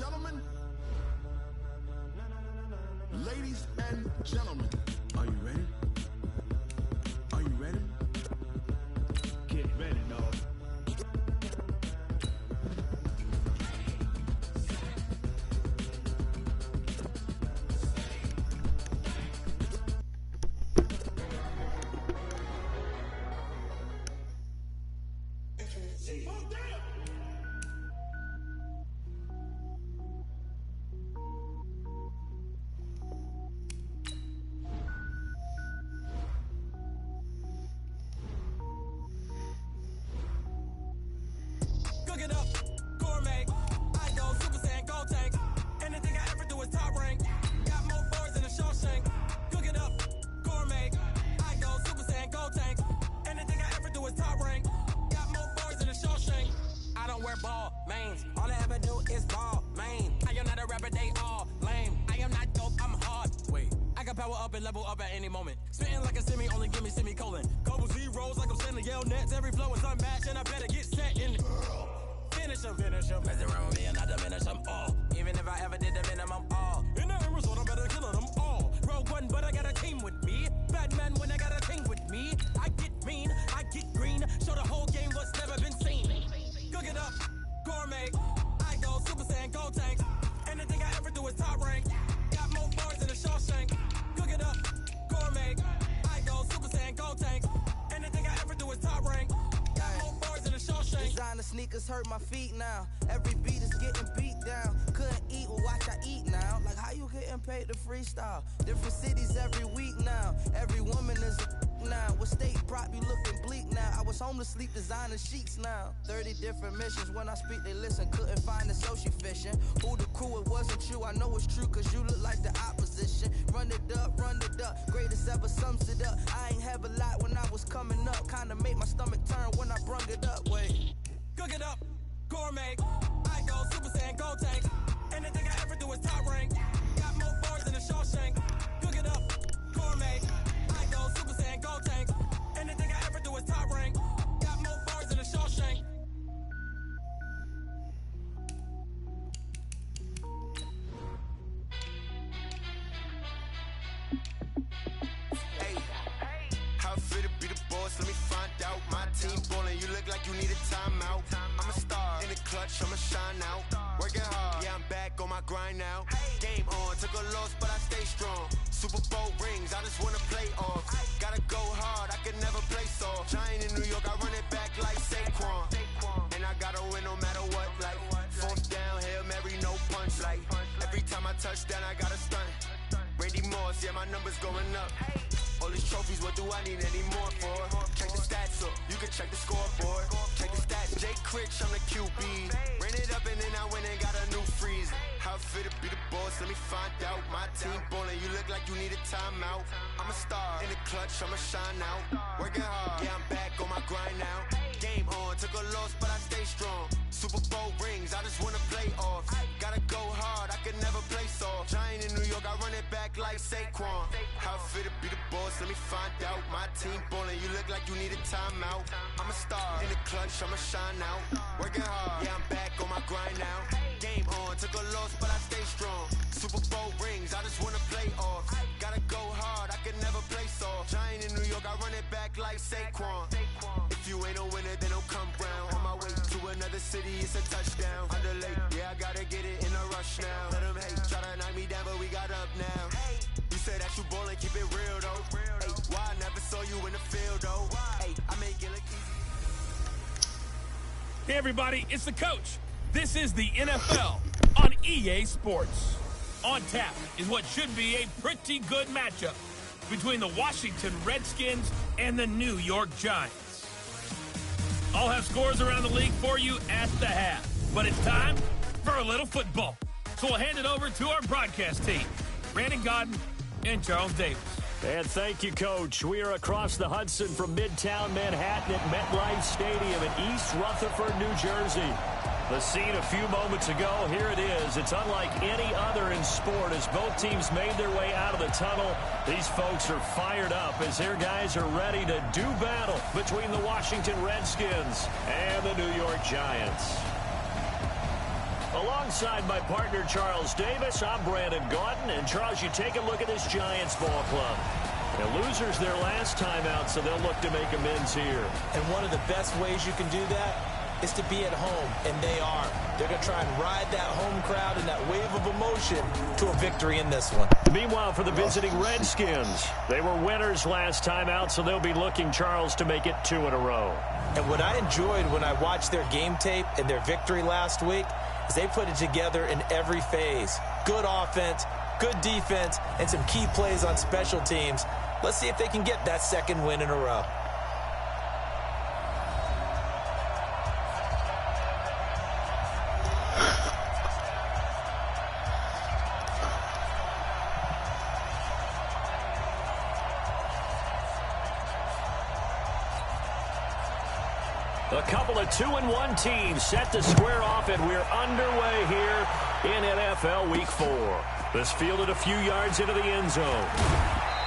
gentlemen, ladies and gentlemen, are you ready? Are you ready? Get ready, dog. Cook it up, gourmet. I go Super Saiyan, gold tank. Anything I ever do is top rank. Got more bars than a Shawshank. Cook it up, gourmet. I go Super Saiyan, gold tank. Anything I ever do is top rank. Got more bars than a Shawshank. I don't wear ball mains. All I ever do is ball main. I am not a rapper, they all lame. I am not dope, I'm hard. Wait, I can power up and level up at any moment. Spitting like a semi, only give me semicolon. Couple zeros like I'm sending yell nets. Every flow is unmatched and I better get set in. Finish them. Mess around with me and I diminish them all. Even if I ever did the minimum all. In the result, I'm better killing them all. Rogue one, but I got a team with me. Batman when I got a team with me. I get mean, I get green. Show the whole game what's never been seen. Cook it up, gourmet. I go Super Saiyan, gold tank. Anything I ever do is top rank. Got more bars than a Shawshank. Cook it up, gourmet. I go Super Saiyan, gold tank. Anything I ever do is top rank. Got more bars than a Shawshank. Designer sneakers hurt my feet now. Every beat is getting beat down. Couldn't eat, well watch I eat now. Like how you getting paid to freestyle? Different cities every week now. Every woman is a now. What state prop you looking bleak now? I was home to sleep designer sheets now. 30 different missions. When I speak they listen. Couldn't find it so she fishing. Who the crew, it wasn't you. I know it's true cause you look like the opposition. Run it up. Greatest ever sums it up. I ain't have a lot when I was coming up. Kinda made my stomach turn when I brung it up. Wait. Cook it up, gourmet. I go Super Saiyan, gold tank. Anything I ever do is top rank. Got more bars than a Shawshank. Cook it up, gourmet. I go Super Saiyan, gold tank. Anything I ever do is top rank. Got more bars than a Shawshank. Hey, how I feel to be the boss, let me find out. My team ballin', you look like you need a timeout. I'm a star, in the clutch, I'ma shine out. Working hard, yeah, I'm back on my grind now. Game on, took a loss, but I stay strong. Super Bowl rings, I just wanna play off. Gotta go hard, I can never play soft. Giant in New York, I run it back like Saquon. And I gotta win no matter what, like fourth down, Hail Mary, no punch. Like every time I touch down, I gotta stunt. Randy Moss, yeah, my numbers going up. All these trophies, what do I need any more for? Check the stats up, you can check the scoreboard. Check the stats, Jay Critch, I'm the QB. Ran it up and then I went and got a new freeze. How I feel to be the boss, let me find out. My team ballin', you look like you need a timeout. I'm a star, in the clutch, I'ma shine out. Working hard, yeah, I'm back on my grind now. Game on, took a loss, but I stay strong. Super Bowl rings, I just wanna play off. Gotta go hard, I can never play soft. Giant in New York, I run it back like Saquon. How I feel to be the boss, let me find out. My team ballin', you look like you need a timeout. I'm a star, in the clutch, I'ma shine out. Working hard, yeah, I'm back on my grind now. Game on, took a loss, but I stay strong. Super Bowl rings, I just wanna play off. Gotta go hard, I can never play soft. Giant in New York, I run it back like Saquon. If you ain't a winner, then don't come round. On my way to another city, it's a touchdown. Underlay, yeah, I gotta get it in a rush now. Let them hate, try to knock me down, but we got up now. You said that you ballin', keep it real though. Hey, why I never saw you in the field though? Hey, I make it look easy. Hey, everybody, it's the coach. This is the NFL on EA Sports. On tap is what should be a pretty good matchup between the Washington Redskins and the New York Giants. I'll have scores around the league for you at the half, but it's time for a little football. So we'll hand it over to our broadcast team, Brandon Godden and Charles Davis. And thank you, Coach. We are across the Hudson from Midtown Manhattan at MetLife Stadium in East Rutherford, New Jersey. The scene a few moments ago, here it is. It's unlike any other in sport as both teams made their way out of the tunnel. These folks are fired up as their guys are ready to do battle between the Washington Redskins and the New York Giants. A Alongside my partner, Charles Davis, I'm Brandon Gaudin. And, Charles, you take a look at this Giants ball club. The losers their last time out, so they'll look to make amends here. And one of the best ways you can do that is to be at home, and they are. They're going to try and ride that home crowd and that wave of emotion to a victory in this one. Meanwhile, for the visiting Redskins, they were winners last time out, so they'll be looking, Charles, to make it 2 in a row. And what I enjoyed when I watched their game tape and their victory last week is they put it together in every phase. Good offense, good defense, and some key plays on special teams. Let's see if they can get that second win in a row. A couple of 2-1 teams set to square off, and we're underway here in NFL Week 4. This fielded a few yards into the end zone.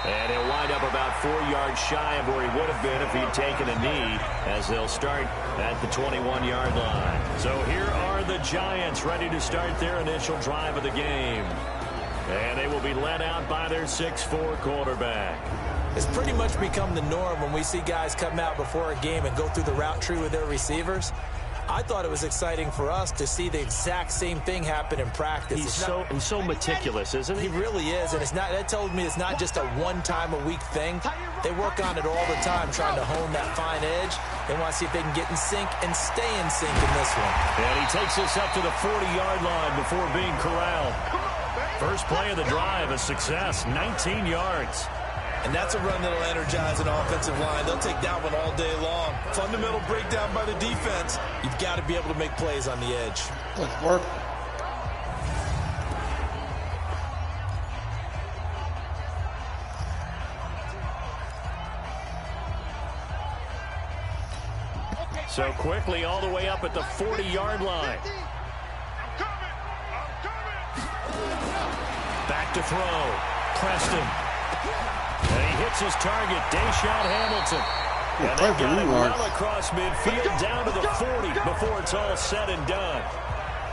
And he'll wind up about 4 yards shy of where he would have been if he'd taken a knee, as they'll start at the 21-yard line. So here are the Giants ready to start their initial drive of the game. And they will be led out by their 6'4" quarterback. It's pretty much become the norm when we see guys come out before a game and go through the route tree with their receivers. I thought it was exciting for us to see the exact same thing happen in practice. He's so meticulous, isn't he? He really is, and that told me it's not just a one-time-a-week thing. They work on it all the time, trying to hone that fine edge. They want to see if they can get in sync and stay in sync in this one. And he takes us up to the 40-yard line before being corralled. First play of the drive, a success, 19 yards. And that's a run that'll energize an offensive line. They'll take that one all day long. Fundamental breakdown by the defense. You've got to be able to make plays on the edge. Good work. So quickly all the way up at the 40-yard line. Back to throw. Preston. And he hits his target, Deshaun Hamilton. And they got him well across midfield down to the 40 before it's all said and done.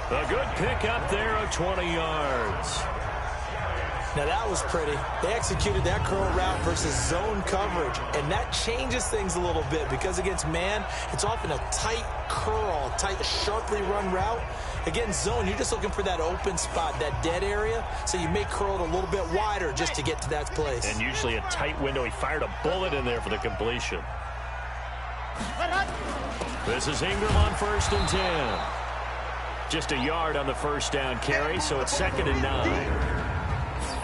A good pickup there of 20 yards. Now that was pretty. They executed that curl route versus zone coverage, and that changes things a little bit because against man, it's often a tight curl, tight, sharply run route. Against zone, you're just looking for that open spot, that dead area, so you may curl it a little bit wider just to get to that place. And usually a tight window. He fired a bullet in there for the completion. This is Ingram on 1st and 10. Just a yard on the first down carry, so it's 2nd and 9.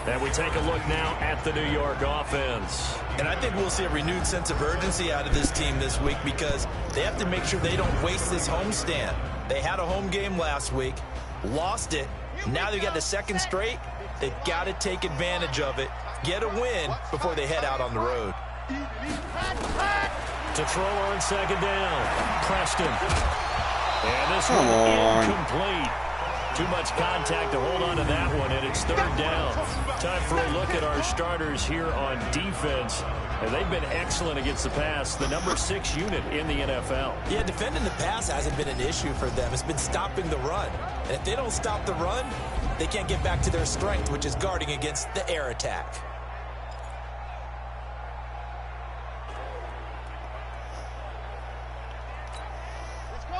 And we take a look now at the New York offense. And I think we'll see a renewed sense of urgency out of this team this week because they have to make sure they don't waste this homestand. They had a home game last week, lost it. Now they've got the second straight. They've got to take advantage of it, get a win before they head out on the road. To throw on 2nd down, Preston. And this one incomplete. Too much contact to hold on to that one, and it's 3rd down. Time for a look at our starters here on defense. And they've been excellent against the pass, the number 6 unit in the NFL. Yeah, defending the pass hasn't been an issue for them. It's been stopping the run. And if they don't stop the run, they can't get back to their strength, which is guarding against the air attack.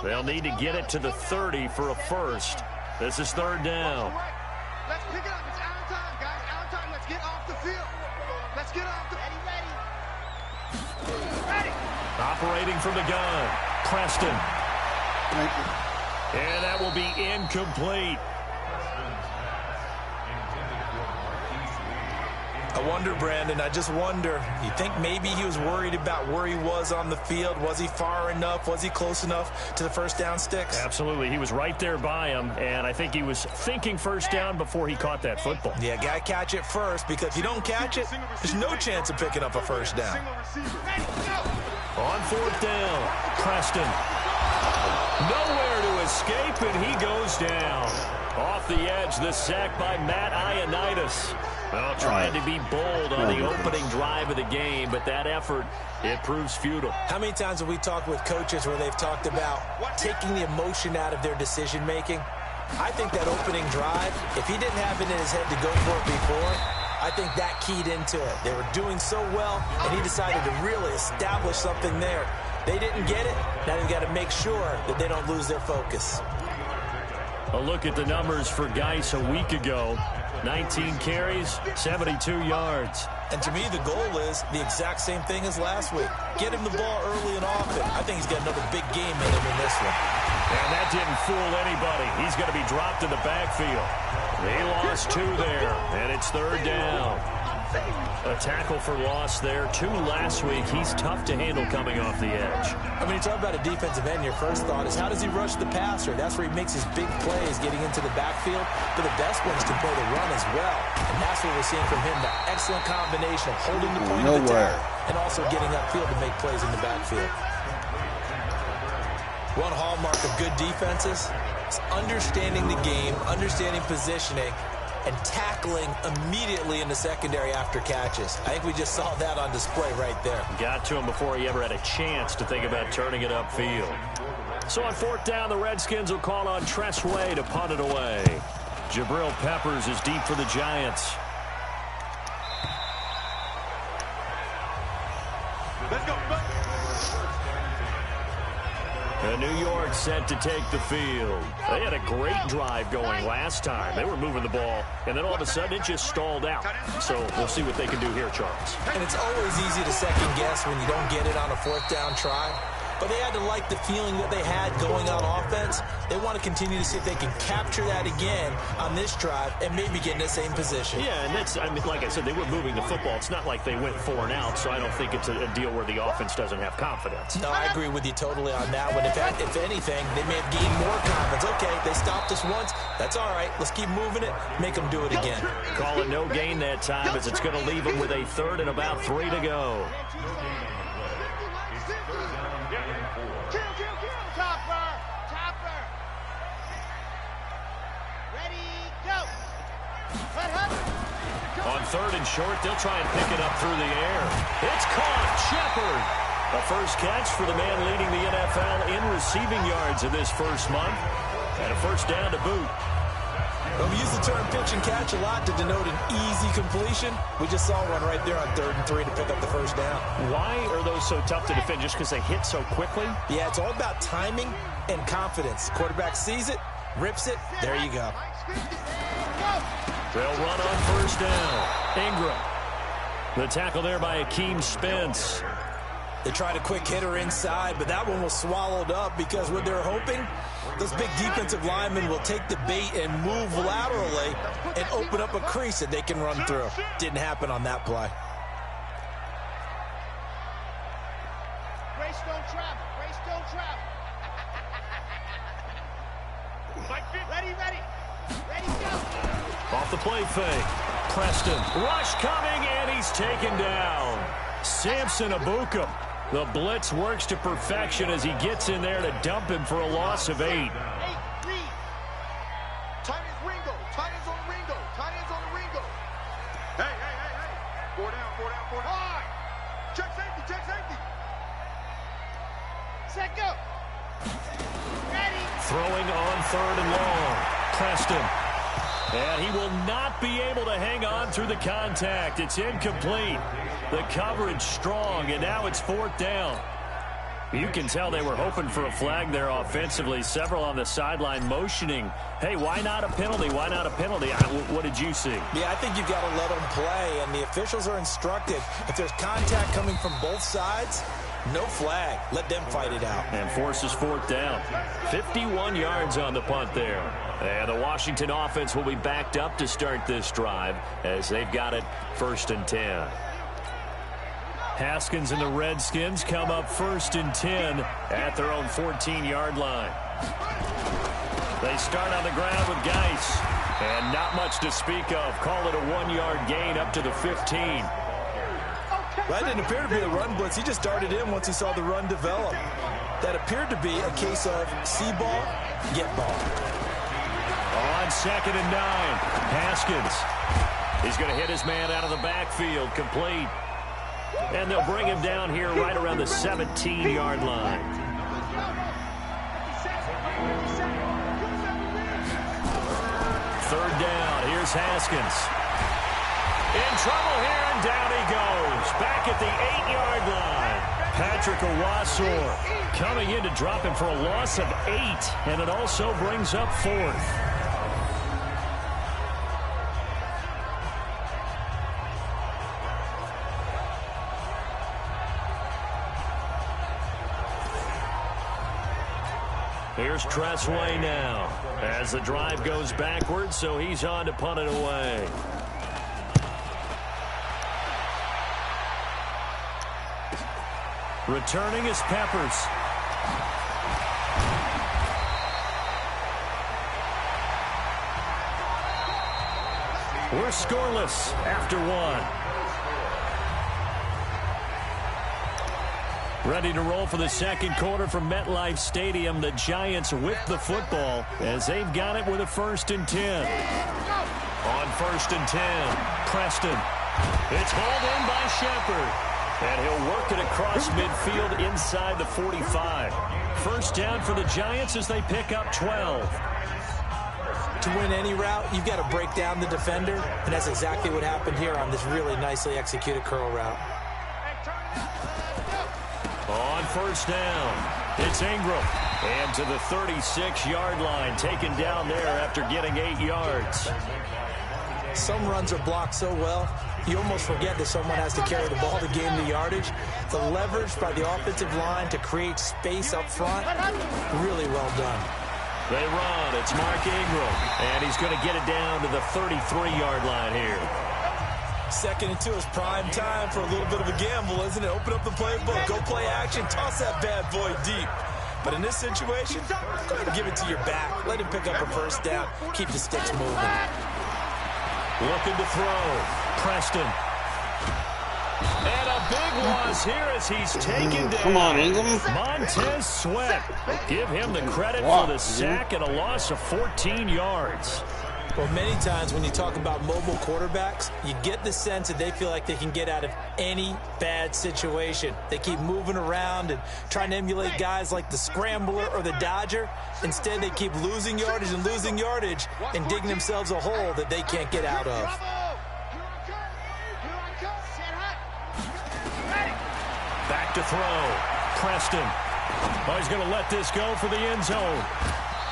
They'll need to get it to the 30 for a first. This is 3rd down. Let's pick it up. It's our time, guys. Our time. Let's get off the field. Let's get off the field. Ready. Operating from the gun, Preston. Thank you. And that will be incomplete. I wonder, Brandon, I just wonder, you think maybe he was worried about where he was on the field? Was he far enough? Was he close enough to the first down sticks? Absolutely. He was right there by him, and I think he was thinking first down before he caught that football. Yeah, got to catch it first, because if you don't catch it, there's no chance of picking up a first down. On 4th down, Preston. Nowhere to escape, and he goes down. Off the edge, the sack by Matt Ioannidis. Well, trying to be bold on the opening drive of the game, but that effort, it proves futile. How many times have we talked with coaches where they've talked about taking the emotion out of their decision-making? I think that opening drive, if he didn't have it in his head to go for it before, I think that keyed into it. They were doing so well, and he decided to really establish something there. They didn't get it. Now they've got to make sure that they don't lose their focus. A look at the numbers for Geis a week ago. 19 carries, 72 yards. And to me, the goal is the exact same thing as last week. Get him the ball early and often. I think he's got another big game in him in this one. And that didn't fool anybody. He's going to be dropped in the backfield. They lost 2 there, and it's 3rd down. A tackle for loss there. 2 last week. He's tough to handle coming off the edge. I mean, you talk about a defensive end, your first thought is how does he rush the passer? That's where he makes his big plays getting into the backfield. But the best ones can play the run as well. And that's what we're seeing from him, the excellent combination of holding the point of attack and also getting upfield to make plays in the backfield. One hallmark of good defenses is understanding the game, understanding positioning, and tackling immediately in the secondary after catches. I think we just saw that on display right there. Got to him before he ever had a chance to think about turning it upfield. So on 4th down, the Redskins will call on Tress Way to punt it away. Jabril Peppers is deep for the Giants. Let's go. New York set to take the field. They had a great drive going last time. They were moving the ball, and then all of a sudden it just stalled out. So we'll see what they can do here, Charles. And it's always easy to second guess when you don't get it on a 4th down try. But they had to like the feeling that they had going on offense. They want to continue to see if they can capture that again on this drive and maybe get in the same position. Yeah, and that's, I mean, like I said, they were moving the football. It's not like they went 4 and out, so I don't think it's a deal where the offense doesn't have confidence. No, I agree with you totally on that one. If anything, they may have gained more confidence. Okay, they stopped us once. That's all right. Let's keep moving it. Make them do it again. Call it no gain that time as it's going to leave them with a 3rd and about 3 to go. On 3rd and short, they'll try and pick it up through the air. It's caught. Shepard. A first catch for the man leading the NFL in receiving yards in this first month. And a first down to boot. Well, we use the term pitch and catch a lot to denote an easy completion. We just saw one right there on 3rd and 3 to pick up the first down. Why are those so tough to defend? Just because they hit so quickly? Yeah, it's all about timing and confidence. Quarterback sees it, rips it, there you go. They'll run on first down. Ingram. The tackle there by Akeem Spence. They tried a quick hitter inside, but that one was swallowed up because what they're hoping, those big defensive linemen will take the bait and move laterally and open up a crease that they can run through. Didn't happen on that play. Grace don't travel. Grace don't travel. Ready, ready. Ready, go. Off the play fake. Preston. Rush coming, and he's taken down. Samson Abukum. The blitz works to perfection as he gets in there to dump him for a loss of 8. Hey, read. Tight ends Ringo. Tight ends on the Ringo. Tight ends on the Ringo. Hey, hey, hey, hey. 4 down, 4 down, 4 down. High. Check safety, check safety. Set, go. Ready. Throwing on 3rd and long. Preston. And he will not be able to hang on through the contact. It's incomplete. The coverage strong, and now it's 4th down. You can tell they were hoping for a flag there offensively. Several on the sideline motioning. Hey, why not a penalty? Why not a penalty? What did you see? Yeah, I think you've got to let them play, and the officials are instructed. If there's contact coming from both sides, no flag. Let them fight it out. And forces 4th down. 51 yards on the punt there. And the Washington offense will be backed up to start this drive as they've got it 1st and 10. Haskins and the Redskins come up 1st and 10 at their own 14-yard line. They start on the ground with Geis. And not much to speak of. Call it a 1-yard gain up to the 15. Well, that didn't appear to be a run blitz. He just darted in once he saw the run develop. That appeared to be a case of see ball, get ball. On 2nd and 9, Haskins. He's going to hit his man out of the backfield, complete. And they'll bring him down here right around the 17-yard line. third down. Here's Haskins. In trouble here, and down he goes. Back at the 8-yard line. Patrick Owasor coming in to drop him for a loss of 8, and it also brings up 4th. Here's Tressway now as the drive goes backwards, so he's on to punt it away. Returning is Peppers. We're scoreless after 1. Ready to roll for the second quarter from MetLife Stadium. The Giants with the football as they've got it with a 1st and 10. On 1st and 10, Preston. It's hauled in by Shepard. And he'll work it across midfield inside the 45. First down for the Giants as they pick up 12. To win any route, you've got to break down the defender, and that's exactly what happened here on this really nicely executed curl route. On first down, it's Ingram. And to the 36-yard line, taken down there after getting 8 yards. Some runs are blocked so well, you almost forget that someone has to carry the ball to gain the yardage. The leverage by the offensive line to create space up front, really well done. They run. It's Mark Ingram, and he's going to get it down to the 33-yard line here. 2nd and 2 is prime time for a little bit of a gamble, isn't it? Open up the playbook, go play action, toss that bad boy deep. But in this situation, go ahead and give it to your back. Let him pick up a first down. Keep the sticks moving. Looking to throw. Preston. And a big loss here as he's taken down. Come on, Ingram. Montez Sweat. Give him the credit for the sack and a loss of 14 yards. Well, many times when you talk about mobile quarterbacks, you get the sense that they feel like they can get out of any bad situation. They keep moving around and trying to emulate guys like the Scrambler or the Dodger. Instead, they keep losing yardage and digging themselves a hole that they can't get out of. Back to throw. Preston. Oh, he's going to let this go for the end zone.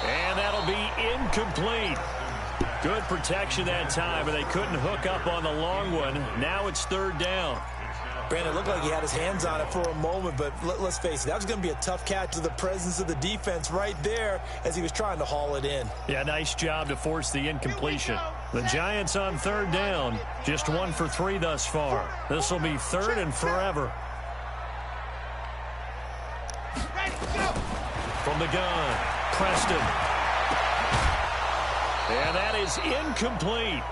And that'll be incomplete. Good protection that time, but they couldn't hook up on the long one. Now it's 3rd down. Brandon, it looked like he had his hands on it for a moment, but let's face it, that was going to be a tough catch to the presence of the defense right there as he was trying to haul it in. Yeah, nice job to force the incompletion. The Giants on 3rd down, just 1 for 3 thus far. This will be 3rd and forever. From the gun, Preston. And that is incomplete.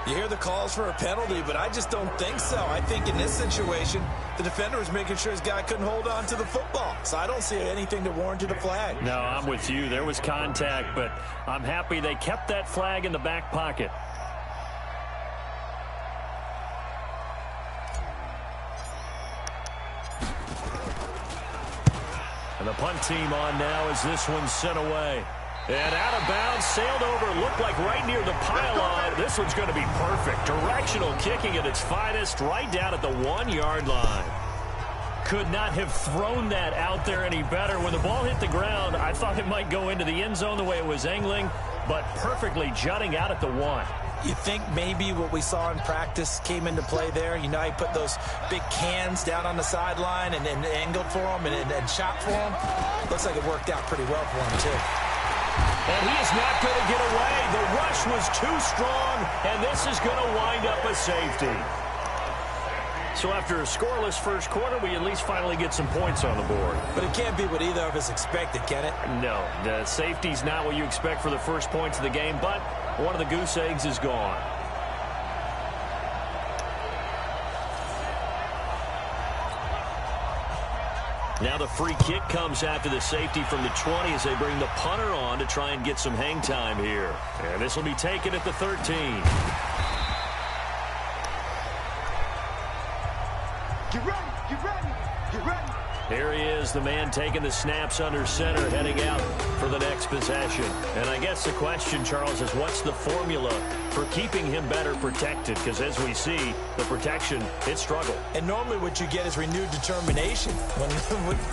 You hear the calls for a penalty, but I just don't think so. I think in this situation, the defender was making sure his guy couldn't hold on to the football. So I don't see anything that warranted a flag. No, I'm with you. There was contact, but I'm happy they kept that flag in the back pocket. And the punt team on now as this one's sent away. And out of bounds, sailed over, looked like right near the pylon. This one's going to be perfect. Directional kicking at its finest, right down at the 1-yard line. Could not have thrown that out there any better. When the ball hit the ground, I thought it might go into the end zone the way it was angling, but perfectly jutting out at the 1. You think maybe what we saw in practice came into play there? You know, he put those big cans down on the sideline and angled for him and shot for him. Looks like it worked out pretty well for him, too. And he is not going to get away. The rush was too strong, and this is going to wind up a safety. So after a scoreless first quarter, we at least finally get some points on the board. But it can't be what either of us expected, can it? No, the safety's not what you expect for the first points of the game, but one of the goose eggs is gone. Now the free kick comes after the safety from the 20 as they bring the punter on to try and get some hang time here. And this will be taken at the 13. Get ready, get ready, get ready. Here he is, the man taking the snaps under center, heading out for the next possession. And I guess the question, Charles, is what's the formula for keeping him better protected? Because as we see, the protection, it struggled. And normally what you get is renewed determination.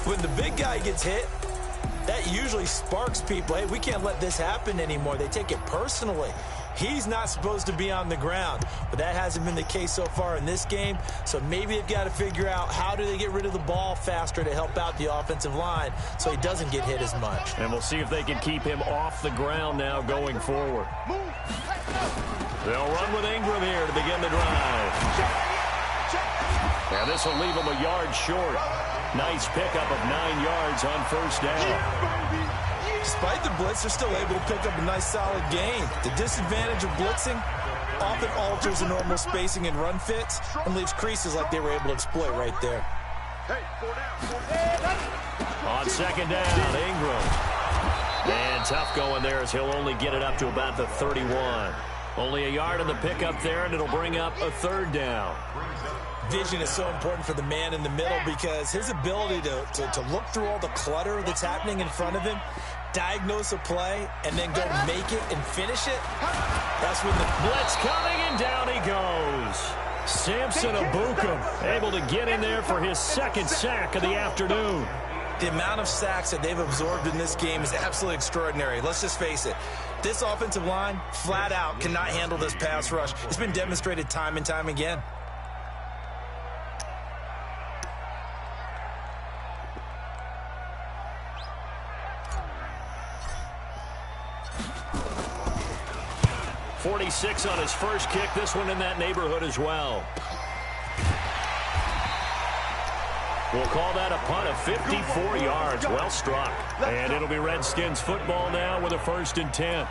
When the big guy gets hit, that usually sparks people. Hey, we can't let this happen anymore. They take it personally. He's not supposed to be on the ground, but that hasn't been the case so far in this game. So maybe they've got to figure out how do they get rid of the ball faster to help out the offensive line so he doesn't get hit as much. And we'll see if they can keep him off the ground now going forward. They'll run with Ingram here to begin the drive. Now this will leave him a yard short. Nice pickup of 9 yards on first down. Despite the blitz, they're still able to pick up a nice solid gain. The disadvantage of blitzing often alters the normal spacing and run fits and leaves creases like they were able to exploit right there. On second down, Ingram. And tough going there as he'll only get it up to about the 31. Only a yard on the pickup there, and it'll bring up a third down. Vision is so important for the man in the middle because his ability to look through all the clutter that's happening in front of him, diagnose a play, and then go make it and finish it, that's when the blitz coming, and down he goes. Samson Abukum able to get in there for his second sack of the afternoon. The amount of sacks that they've absorbed in this game is absolutely extraordinary. Let's just face it. This offensive line, flat out, cannot handle this pass rush. It's been demonstrated time and time again. .46 on his first kick. This one in that neighborhood as well. We'll call that a punt of 54 yards. Well struck. And it'll be Redskins football now with a 1st and 10.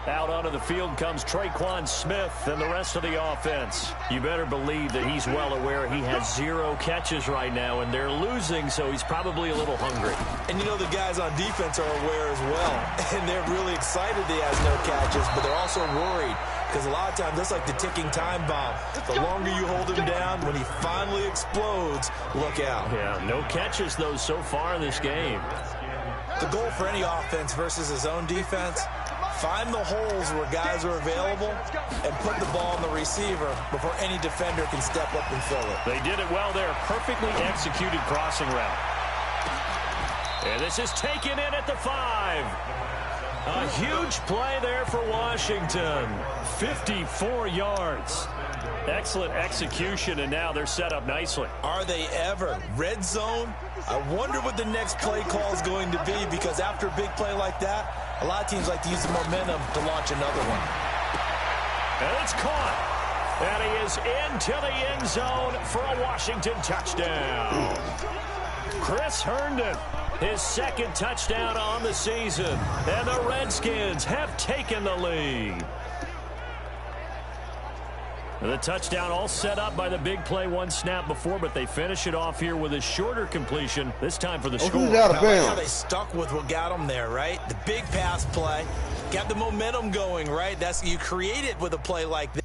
Out onto the field comes Traquan Smith and the rest of the offense. You better believe that he's well aware he has 0 catches right now, and they're losing, so he's probably a little hungry. And you know the guys on defense are aware as well, and they're really excited he has no catches, but they're also worried because a lot of times that's like the ticking time bomb. The longer you hold him down, when he finally explodes, look out. Yeah, no catches, though, so far in this game. The goal for any offense versus his own defense, find the holes where guys are available and put the ball on the receiver before any defender can step up and fill it. They did it well there. Perfectly executed crossing route. And this is taken in at the 5. A huge play there for Washington. 54 yards. Excellent execution, and now they're set up nicely. Are they ever? Red zone? I wonder what the next play call is going to be, because after a big play like that, a lot of teams like to use the momentum to launch another one. And it's caught. And he is into the end zone for a Washington touchdown. Chris Herndon, his 2nd touchdown on the season. And the Redskins have taken the lead. The touchdown all set up by the big play 1 snap before, but they finish it off here with a shorter completion, this time for the score. Out of I like how they stuck with what got them there, right? The big pass play, got the momentum going, right? That's you create it with a play like that.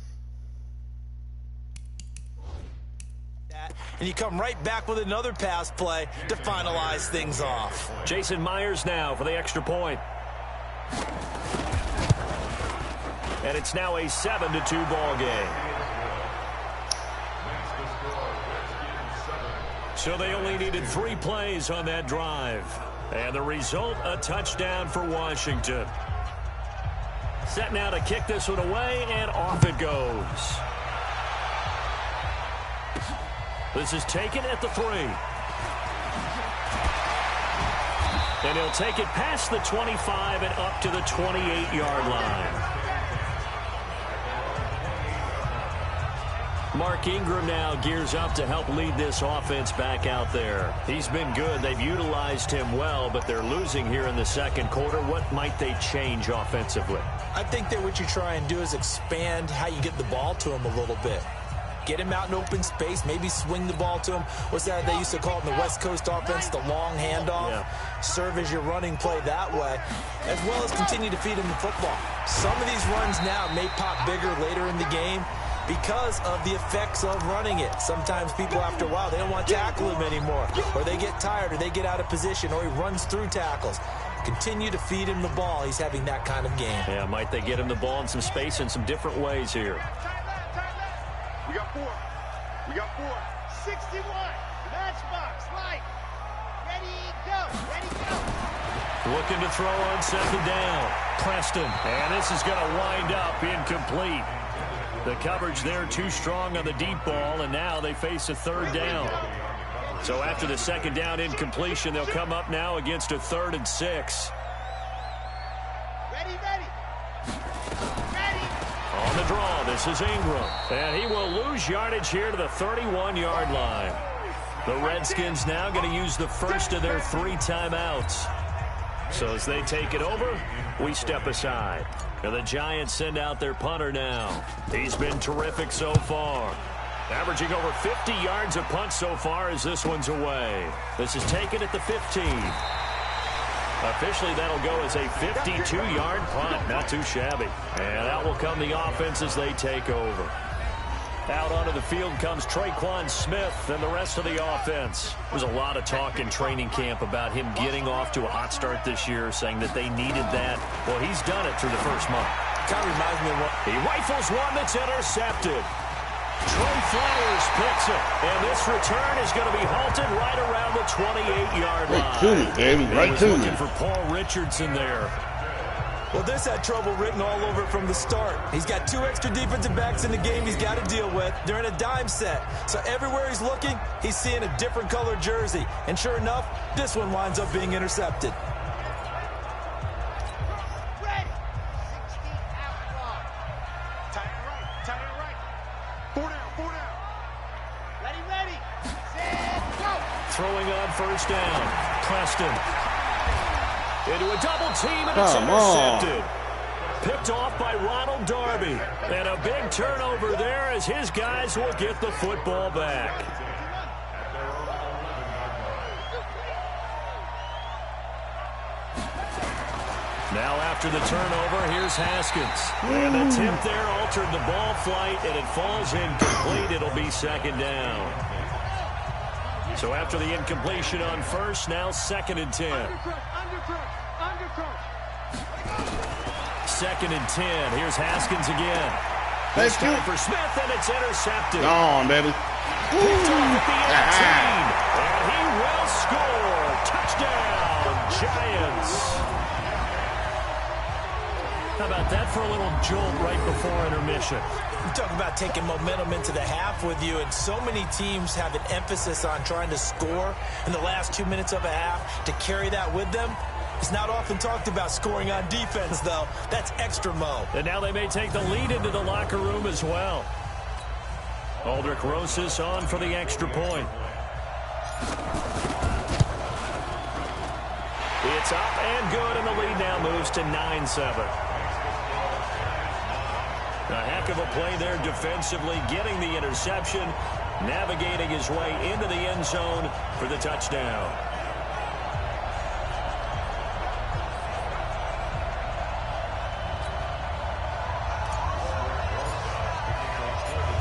And you come right back with another pass play to finalize things off. Jason Myers now for the extra point. And it's now a 7-2 ball game. So they only needed 3 plays on that drive. And the result, a touchdown for Washington. Set now to kick this one away, and off it goes. This is taken at the 3. And he'll take it past the 25 and up to the 28-yard line. Mark Ingram now gears up to help lead this offense back out there. He's been good. They've utilized him well, but they're losing here in the 2nd quarter. What might they change offensively? I think that what you try and do is expand how you get the ball to him a little bit. Get him out in open space, maybe swing the ball to him. What's that they used to call it in the West Coast offense, the long handoff? Yeah. Serve as your running play that way, as well as continue to feed him the football. Some of these runs now may pop bigger later in the game, because of the effects of running it. Sometimes people, after a while, they don't want to tackle him anymore, or they get tired, or they get out of position, or he runs through tackles. Continue to feed him the ball. He's having that kind of game. Yeah, might they get him the ball in some space in some different ways here. We got 4. We got 4. 61. Matchbox. Light. Ready, go. Ready, go. Looking to throw on second down. Preston. And this is going to wind up incomplete. The coverage there too strong on the deep ball, and now they face a third down. So after the second down incompletion, they'll come up now against a 3rd and 6. Ready, ready. Ready. On the draw, this is Ingram. And he will lose yardage here to the 31-yard line. The Redskins now going to use the first of their 3 timeouts. So as they take it over, we step aside. And the Giants send out their punter now. He's been terrific so far. Averaging over 50 yards a punt so far as this one's away. This is taken at the 15. Officially, that'll go as a 52-yard punt. Not too shabby. And out will come the offense as they take over. Out onto the field comes Traquan Smith and the rest of the offense. There's a lot of talk in training camp about him getting off to a hot start this year, saying that they needed that. Well, he's done it through the first month. Kind of reminds me of what he rifles one that's intercepted. Trey Flowers picks it, and this return is going to be halted right around the 28-yard line. Right to me, baby. Right to me. Looking for Paul Richardson there. Well, this had trouble written all over it from the start. He's got 2 extra defensive backs in the game he's got to deal with. They're in a dime set. So everywhere he's looking, he's seeing a different color jersey. And sure enough, this one winds up being intercepted. Ready. 60 outlaw. Tight end right. Tight end right. 4 down. 4 down. Ready, ready. Set, go. Throwing on first down. Preston. Into a double team, and it's Come intercepted. Picked off by Ronald Darby. And a big turnover there as his guys will get the football back. Now after the turnover, here's Haskins. And the tip there altered the ball flight, and it falls incomplete. It'll be second down. So after the incompletion on first, now 2nd and 10. Second and 10. Here's Haskins again. This time for Smith, and it's intercepted. Go on, baby. Picked off at the 18. And he will score. Touchdown, Giants. How about that for a little jolt right before intermission? You talk about taking momentum into the half with you, and so many teams have an emphasis on trying to score in the last 2 minutes of a half. To carry that with them, it's not often talked about scoring on defense, though. That's extra mo. And now they may take the lead into the locker room as well. Aldrich Rosas on for the extra point. It's up and good, and the lead now moves to 9-7. A heck of a play there defensively, getting the interception, navigating his way into the end zone for the touchdown.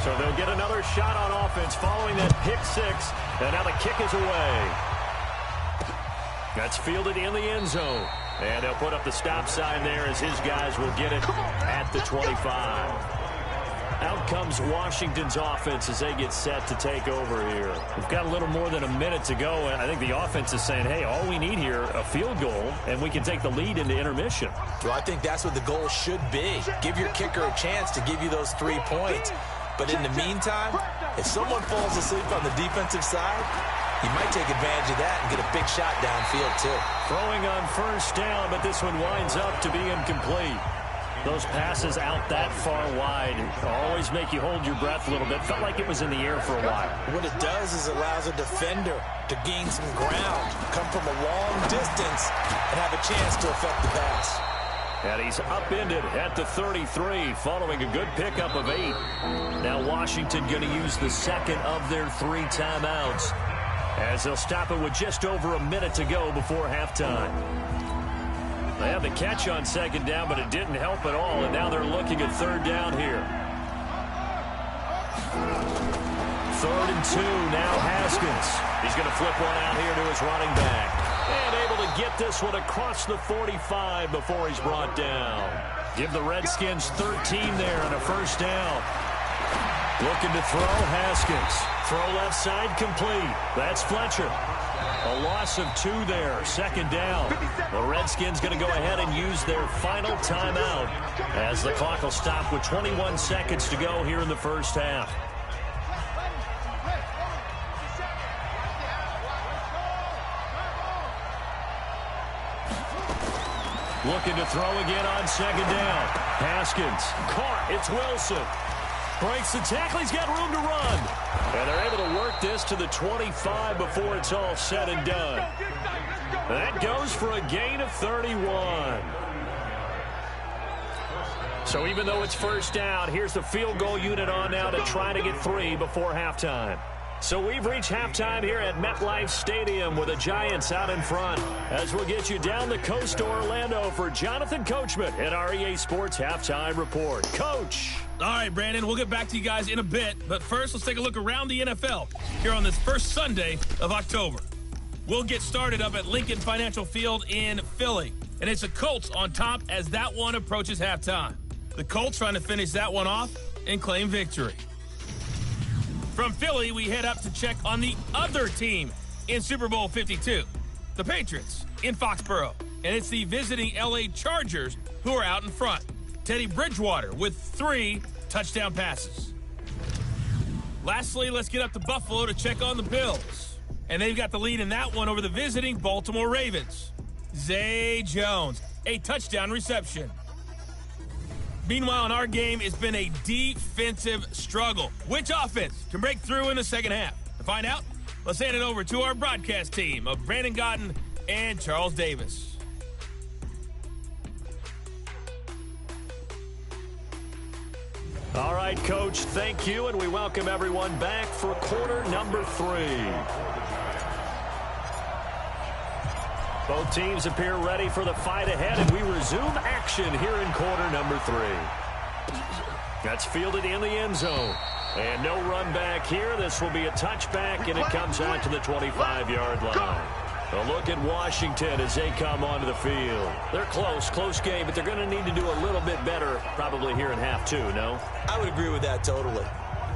So they'll get another shot on offense following that pick 6, and now the kick is away. That's fielded in the end zone. And they'll put up the stop sign there as his guys will get it at the 25. Out comes Washington's offense as they get set to take over here. We've got a little more than a minute to go, and I think the offense is saying, hey, all we need here, a field goal, and we can take the lead into intermission. Well, I think that's what the goal should be. Give your kicker a chance to give you those 3 points. But in the meantime, if someone falls asleep on the defensive side, you might take advantage of that and get a big shot downfield, too. Throwing on first down, but this one winds up to be incomplete. Those passes out that far wide always make you hold your breath a little bit. Felt like it was in the air for a while. What it does is allows a defender to gain some ground, come from a long distance, and have a chance to affect the pass. And he's upended at the 33 following a good pickup of 8. Now Washington going to use the second of their 3 timeouts as they'll stop it with just over a minute to go before halftime. They had the catch on second down, but it didn't help at all, and now they're looking at third down here. 3rd and 2, now Haskins. He's going to flip one out here to his running back. And able to get this one across the 45 before he's brought down. Give the Redskins 13 there and a first down. Looking to throw, Haskins. Throw left side, complete. That's Fletcher. A loss of 2 there, 2nd down. The Redskins going to go ahead and use their final timeout as the clock will stop with 21 seconds to go here in the first half. Looking to throw again on 2nd down. Haskins, caught, it's Wilson. Breaks the tackle, he's got room to run. And they're able to work this to the 25 before it's all said and done. That goes for a gain of 31. So even though it's first down, here's the field goal unit on now to try to get 3 before halftime. So we've reached halftime here at MetLife Stadium with the Giants out in front. As we'll get you down the coast to Orlando for Jonathan Coachman at our EA Sports Halftime Report. Coach. All right, Brandon, we'll get back to you guys in a bit. But first, let's take a look around the NFL here on this first Sunday of October. We'll get started up at Lincoln Financial Field in Philly. And it's the Colts on top as that one approaches halftime. The Colts trying to finish that one off and claim victory. From Philly, we head up to check on the other team in Super Bowl 52, the Patriots in Foxborough. And it's the visiting LA Chargers who are out in front. Teddy Bridgewater with 3 touchdown passes. Lastly, let's get up to Buffalo to check on the Bills. And they've got the lead in that one over the visiting Baltimore Ravens. Zay Jones, a touchdown reception. Meanwhile, in our game, it's been a defensive struggle. Which offense can break through in the second half? To find out, let's hand it over to our broadcast team of Brandon Godden and Charles Davis. All right, Coach, thank you, and we welcome everyone back for quarter number 3. Both teams appear ready for the fight ahead, and we resume action here in quarter number 3. That's fielded in the end zone. And no run back here. This will be a touchback, and it comes out to the 25-yard line. A look at Washington as they come onto the field. They're close game, but they're going to need to do a little bit better probably here in half 2, no? I would agree with that totally.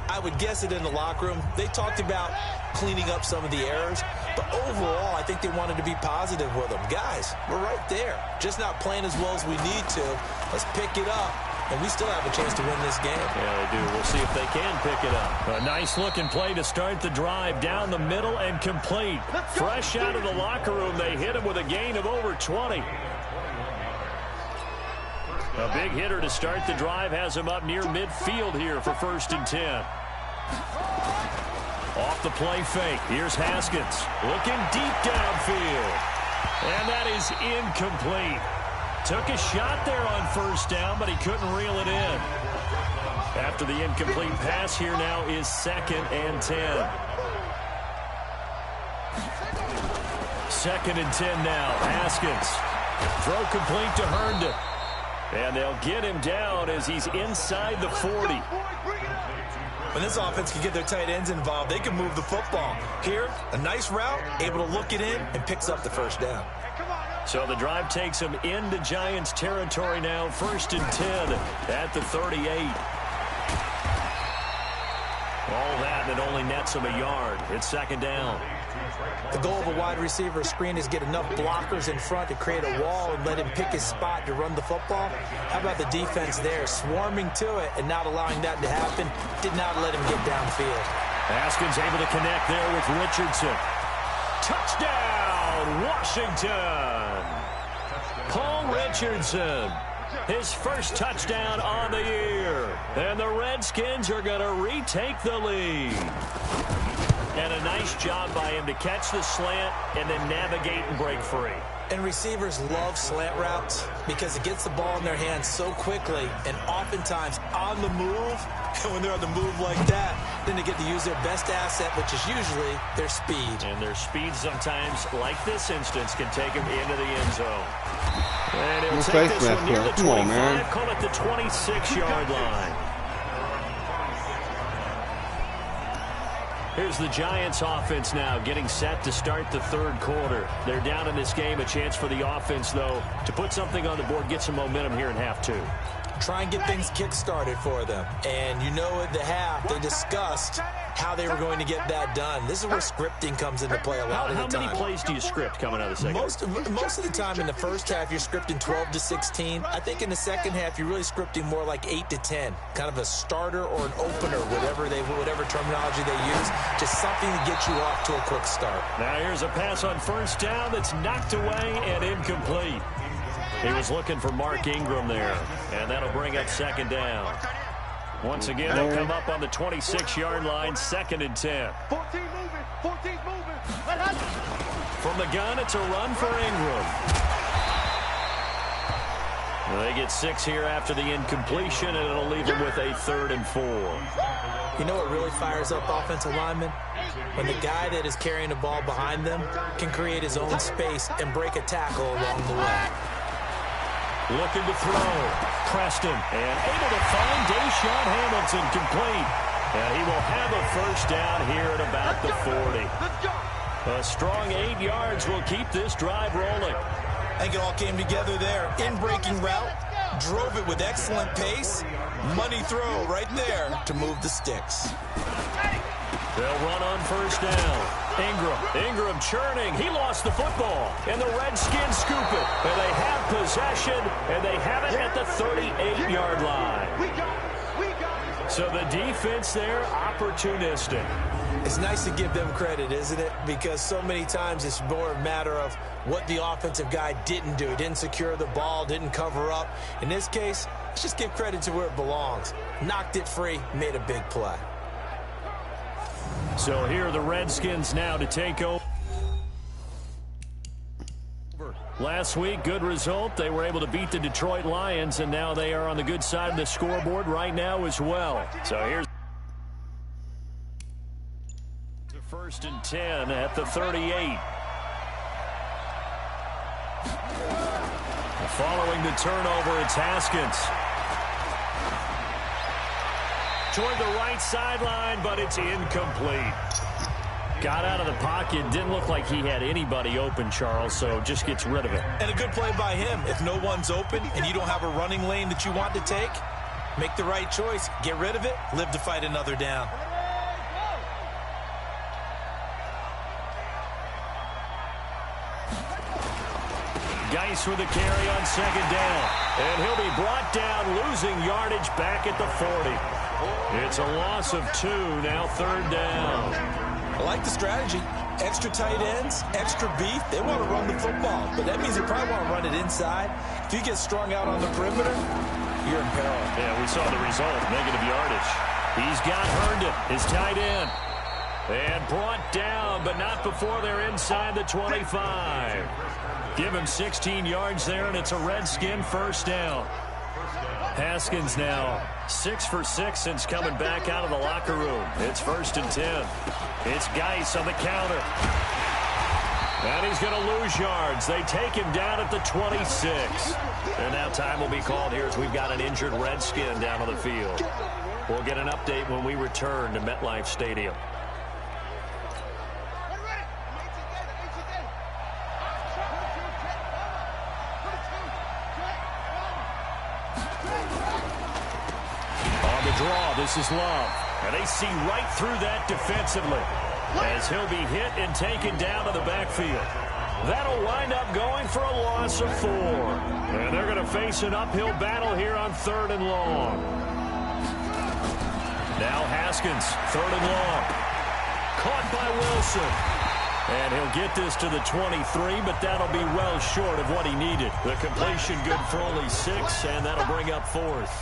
I would guess it in the locker room. They talked about cleaning up some of the errors, but overall, I think they wanted to be positive with them. Guys, we're right there. Just not playing as well as we need to. Let's pick it up, and we still have a chance to win this game. Yeah, they do. We'll see if they can pick it up. A nice-looking play to start the drive down the middle and complete. Fresh out of the locker room, they hit him with a gain of over 20. A big hitter to start the drive has him up near midfield here for 1st and 10. Off the play fake. Here's Haskins looking deep downfield. And that is incomplete. Took a shot there on 1st down, but he couldn't reel it in. After the incomplete pass, here now is 2nd and 10. 2nd and 10 now. Haskins. Throw complete to Herndon. And they'll get him down as he's inside the 40. When this offense can get their tight ends involved, they can move the football. Here, a nice route, able to look it in, and picks up the 1st down. So the drive takes him into Giants territory now. 1st and 10 at the 38. All that, and it only nets him a yard. It's 2nd down. The goal of a wide receiver screen is get enough blockers in front to create a wall and let him pick his spot to run the football. How about the defense there, swarming to it and not allowing that to happen? Did not let him get downfield. Haskins able to connect there with Richardson. Touchdown, Washington! Paul Richardson, his first touchdown on the year. And the Redskins are going to retake the lead. And a nice job by him to catch the slant and then navigate and break free. And receivers love slant routes because it gets the ball in their hands so quickly and oftentimes on the move. And when they're on the move like that, then they get to use their best asset, which is usually their speed. And their speed sometimes, like this instance, can take them into the end zone. And he'll take this one near the 25, call it the 26-yard line. Here's the Giants offense now getting set to start the third quarter. They're down in this game. A chance for the offense, though, to put something on the board, get some momentum here in half two. Try and get things kick-started for them. And you know at the half, they discussed how they were going to get that done. This is where scripting comes into play a lot of the time. How many plays do you script coming out of the second half? Most of the time in the first half, you're scripting 12 to 16. I think in the second half, you're really scripting more like 8 to 10. Kind of a starter or an opener, whatever terminology they use. Just something to get you off to a quick start. Now here's a pass on first down that's knocked away and incomplete. He was looking for Mark Ingram there, and that'll bring up second down. Once again, they'll come up on the 26-yard line, 2nd and 10. 14 moving. 14's moving. From the gun, it's a run for Ingram. They get 6 here after the incompletion, and it'll leave them with a 3rd and 4. You know what really fires up offensive linemen? When the guy that is carrying the ball behind them can create his own space and break a tackle along the way. Looking to throw. Preston, and able to find Deshaun Hamilton complete. And he will have a first down here at about the 40. A strong 8 yards will keep this drive rolling. I think it all came together there. In-breaking route, drove it with excellent pace. Money throw right there to move the sticks. They'll run on first down. Ingram churning. He lost the football. And the Redskins scoop it. And they have possession. And they have it at the 38-yard line. So the defense there, opportunistic. It's nice to give them credit, isn't it? Because so many times it's more a matter of what the offensive guy didn't do. Didn't secure the ball, didn't cover up. In this case, let's just give credit to where it belongs. Knocked it free, made a big play. So here are the Redskins now to take over. Last week, good result. They were able to beat the Detroit Lions, and now they are on the good side of the scoreboard right now as well. So here's the 1st and 10 at the 38. Following the turnover, it's Haskins. Toward the right sideline, but it's incomplete. Got out of the pocket. Didn't look like he had anybody open, Charles, so just gets rid of it. And a good play by him. If no one's open and you don't have a running lane that you want to take, make the right choice. Get rid of it. Live to fight another down. Geis with a carry on second down. And he'll be brought down, losing yardage back at the 40. It's a loss of 2, now 3rd down. I like the strategy. Extra tight ends, extra beef. They want to run the football, but that means they probably want to run it inside. If you get strung out on the perimeter, you're in peril. Yeah, we saw the result, negative yardage. He's got Herndon, his tight end. And brought down, but not before they're inside the 25. Give him 16 yards there, and it's a Redskin first down. Haskins now 6 for 6 since coming back out of the locker room. It's 1st and 10. It's Geis on the counter. And he's going to lose yards. They take him down at the 26. And now time will be called here as we've got an injured Redskin down on the field. We'll get an update when we return to MetLife Stadium. Draw. This is Love. And they see right through that defensively as he'll be hit and taken down to the backfield. That'll wind up going for a loss of 4. And they're going to face an uphill battle here on 3rd and long. Now Haskins, 3rd and long. Caught by Wilson. And he'll get this to the 23, but that'll be well short of what he needed. The completion good for only 6, and that'll bring up 4th.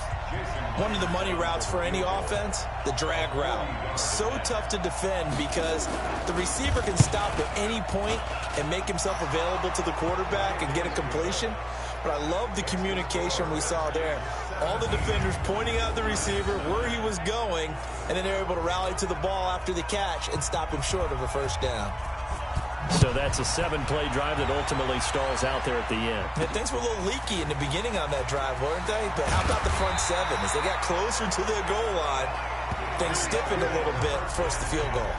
One of the money routes for any offense, the drag route. So tough to defend because the receiver can stop at any point and make himself available to the quarterback and get a completion. But I love the communication we saw there. All the defenders pointing out the receiver, where he was going, and then they're able to rally to the ball after the catch and stop him short of a first down. So that's a 7-play drive that ultimately stalls out there at the end. And things were a little leaky in the beginning on that drive, weren't they? But how about the front 7? As they got closer to the goal line, things stiffened a little bit, forced the field goal.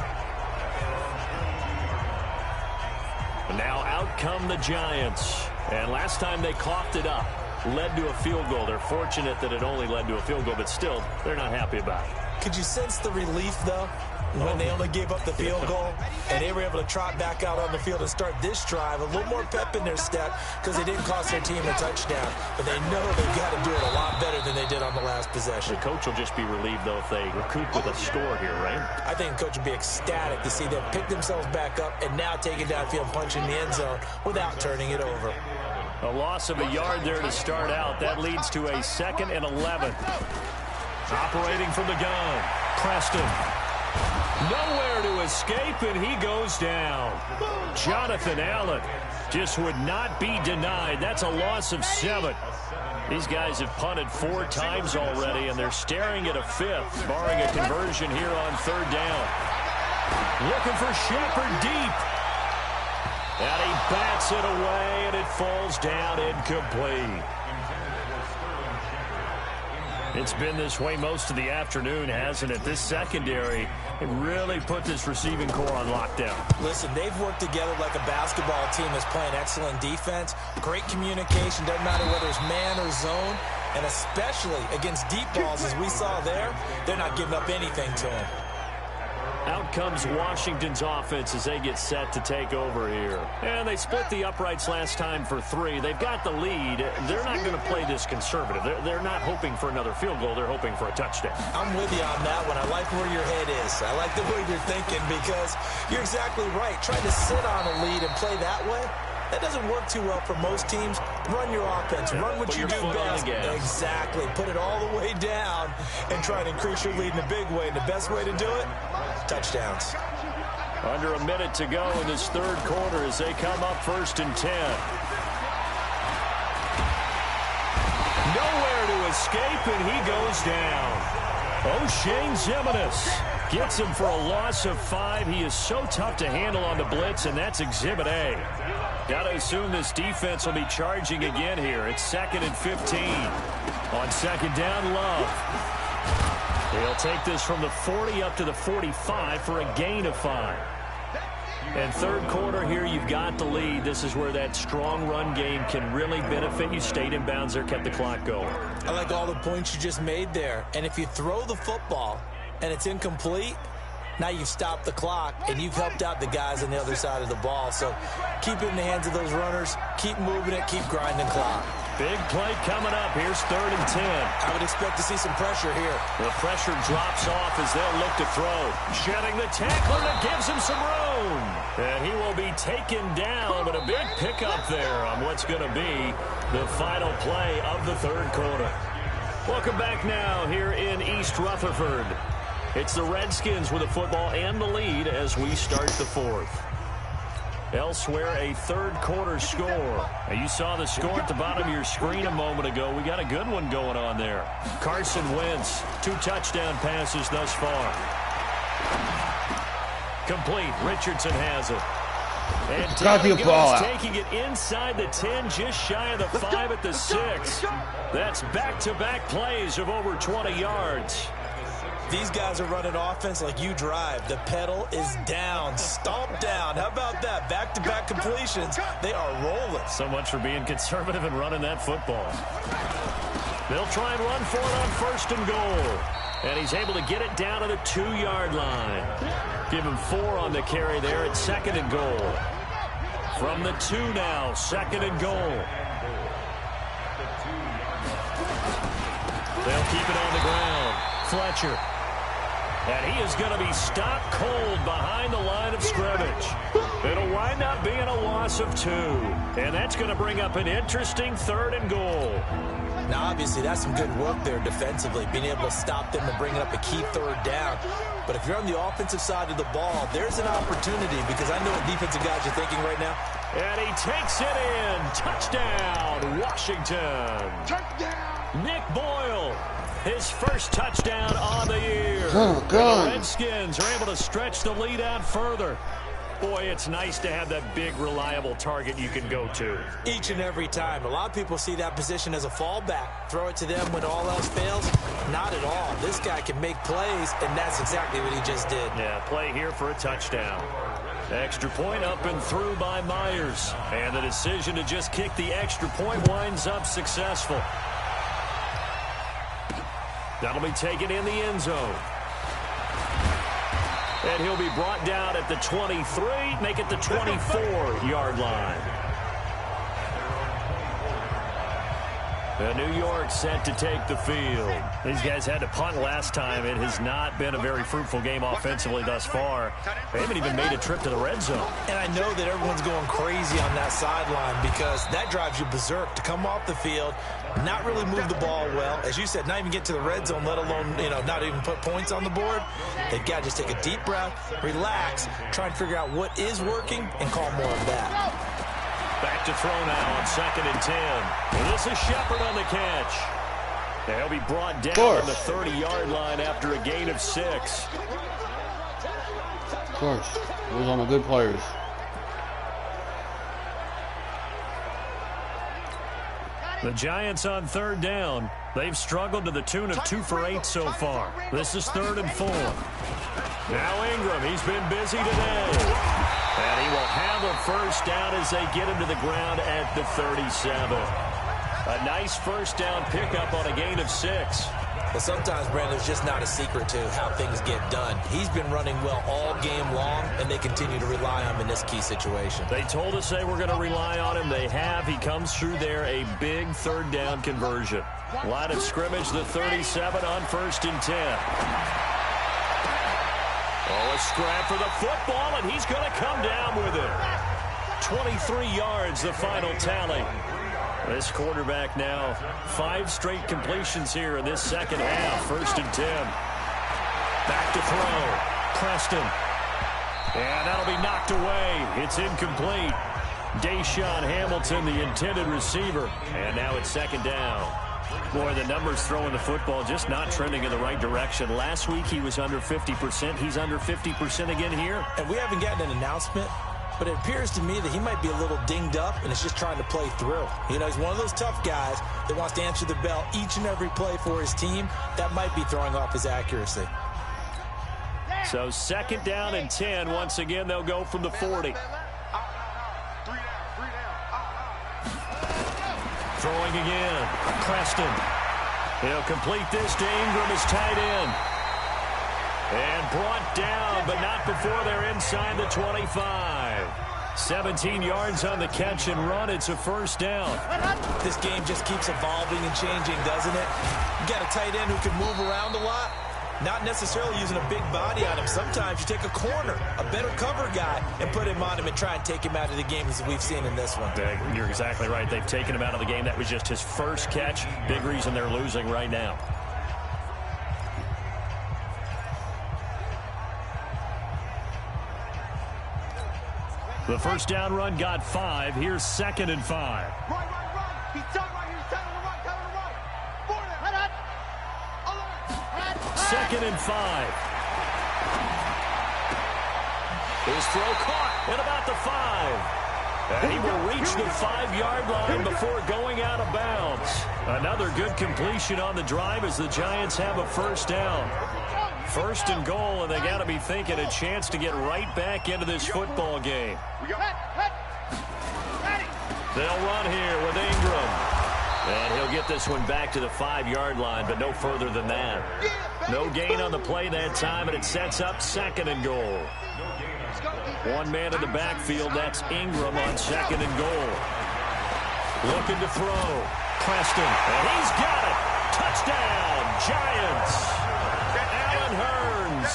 come the Giants. And last time they coughed it up, led to a field goal. They're fortunate that it only led to a field goal, but still, they're not happy about it. Could you sense the relief, though, when they only gave up the field goal and they were able to trot back out on the field and start this drive? A little more pep in their step because they didn't cost their team a touchdown, but they know they've got to do it a lot better than they did on the last possession. The coach will just be relieved, though, if they recoup with a score here, right? I think the coach would be ecstatic to see them pick themselves back up and now take it downfield, punch in the end zone without turning it over. A loss of a yard there to start out. That leads to a 2nd and 11. Operating from the gun, Preston. Nowhere to escape, and he goes down. Jonathan Allen just would not be denied. That's a loss of 7. These guys have punted 4 times already, and they're staring at a 5th, barring a conversion here on 3rd down. Looking for Shepard deep. And he bats it away, and it falls down incomplete. It's been this way most of the afternoon, hasn't it? This secondary, it really put this receiving core on lockdown. Listen, they've worked together like a basketball team that's playing excellent defense. Great communication, doesn't matter whether it's man or zone. And especially against deep balls, as we saw there, they're not giving up anything to them. Out comes Washington's offense as they get set to take over here. And they split the uprights last time for 3. They've got the lead. They're not going to play this conservative. They're not hoping for another field goal. They're hoping for a touchdown. I'm with you on that one. I like where your head is. I like the way you're thinking because you're exactly right. Trying to sit on a lead and play that way, that doesn't work too well for most teams. Run your offense. Run what you do best. Exactly. Put it all the way down and try to increase your lead in a big way. And the best way to do it, touchdowns. Under a minute to go in this 3rd quarter as they come up 1st and 10. Nowhere to escape, and he goes down. O'Shane Zimenez gets him for a loss of 5. He is so tough to handle on the blitz, and that's Exhibit A. Got to assume this defense will be charging again here. It's 2nd and 15. On 2nd down, Love. He'll take this from the 40 up to the 45 for a gain of 5. And 3rd quarter here, you've got the lead. This is where that strong run game can really benefit you. Stayed in bounds there, kept the clock going. I like all the points you just made there. And if you throw the football and it's incomplete, now you've stopped the clock and you've helped out the guys on the other side of the ball. So keep it in the hands of those runners. Keep moving it. Keep grinding clock. Big play coming up. Here's 3rd and 10. I would expect to see some pressure here. The pressure drops off as they'll look to throw. Shedding the tackler that gives him some room. And he will be taken down, but a big pickup there on what's going to be the final play of the 3rd quarter. Welcome back now here in East Rutherford. It's the Redskins with the football and the lead as we start the 4th. Elsewhere, a 3rd quarter score. Now, you saw the score at the bottom of your screen a moment ago. We got a good one going on there. Carson Wentz, 2 touchdown passes thus far. Complete. Richardson has it. And Taylor taking it inside the 10, just shy of the 5 at the 6. That's back-to-back plays of over 20 yards. These guys are running offense like you drive. The pedal is down, stomped down. How about that? Back-to-back completions. They are rolling. So much for being conservative and running that football. They'll try and run for it on 1st and goal. And he's able to get it down to the 2-yard line. Give him 4 on the carry there at 2nd and goal. From the 2 now, 2nd and goal. They'll keep it on the ground. Fletcher. And he is going to be stopped cold behind the line of scrimmage. It'll wind up being a loss of 2. And that's going to bring up an interesting 3rd and goal. Now, obviously, that's some good work there defensively, being able to stop them and bringing up a key 3rd down. But if you're on the offensive side of the ball, there's an opportunity because I know what defensive guys are thinking right now. And he takes it in. Touchdown, Washington. Touchdown. Nick Boyle. His first touchdown on the year. Oh, God. The Redskins are able to stretch the lead out further. Boy, it's nice to have that big, reliable target you can go to. Each and every time. A lot of people see that position as a fallback. Throw it to them when all else fails. Not at all. This guy can make plays, and that's exactly what he just did. Yeah, play here for a touchdown. Extra point up and through by Myers. And the decision to just kick the extra point winds up successful. That'll be taken in the end zone. And he'll be brought down at the 23, make it the 24-yard line. New York set to take the field. These guys had to punt last time. It has not been a very fruitful game offensively thus far. They haven't even made a trip to the red zone. And I know that everyone's going crazy on that sideline because that drives you berserk to come off the field, not really move the ball well. As you said, not even get to the red zone, let alone, not even put points on the board. They've got to just take a deep breath, relax, try and figure out what is working, and call more of that. Back to throw now on 2nd and 10. And this is Shepard on the catch. They'll be brought down on the 30-yard line after a gain of 6. Of course. Those are my good players. The Giants on 3rd down. They've struggled to the tune of 2 for 8 so far. This is 3rd and 4. Now Ingram, he's been busy today. And he will have a first down as they get him to the ground at the 37. A nice first down pickup on a gain of 6. But sometimes, Brandon, there's just not a secret to how things get done. He's been running well all game long, and they continue to rely on him in this key situation. They told us they were going to rely on him. They have. He comes through there, a big 3rd down conversion. Line of scrimmage, the 37 on 1st and 10. Oh, a scrap for the football, and he's going to come down with it. 23 yards, the final tally. This quarterback now, 5 straight completions here in this second half. 1st and 10. Back to throw. Preston. And that'll be knocked away. It's incomplete. Deshaun Hamilton, the intended receiver. And now it's 2nd down. Boy, the numbers throwing the football just not trending in the right direction. Last week he was under 50%. He's under 50% again here. And we haven't gotten an announcement, but it appears to me that he might be a little dinged up and is just trying to play through. He's one of those tough guys that wants to answer the bell each and every play for his team. That might be throwing off his accuracy. So 2nd down and 10. Once again, they'll go from the 40. Throwing again. Preston. He'll complete this to Ingram, his tight end. And brought down, but not before they're inside the 25. 17 yards on the catch and run. It's a first down. This game just keeps evolving and changing, doesn't it? You got a tight end who can move around a lot. Not necessarily using a big body on him. Sometimes you take a corner, a better cover guy, and put him on him and try and take him out of the game as we've seen in this one. You're exactly right. They've taken him out of the game. That was just his first catch. Big reason they're losing right now. The first down run got 5. Here's 2nd and 5. Right. He's done right here. He's done on the right. Down on the right. 2nd and 5. His throw caught at about the 5. And he will reach the 5-yard line before going out of bounds. Another good completion on the drive as the Giants have a first down. 1st and goal, and they got to be thinking a chance to get right back into this football game. They'll run here with Ingram. And he'll get this one back to the 5-yard line, but no further than that. No gain on the play that time, and it sets up 2nd and goal. One man in the backfield, that's Ingram on 2nd and goal. Looking to throw. Preston, and he's got it. Touchdown, Giants. Allen Hurns,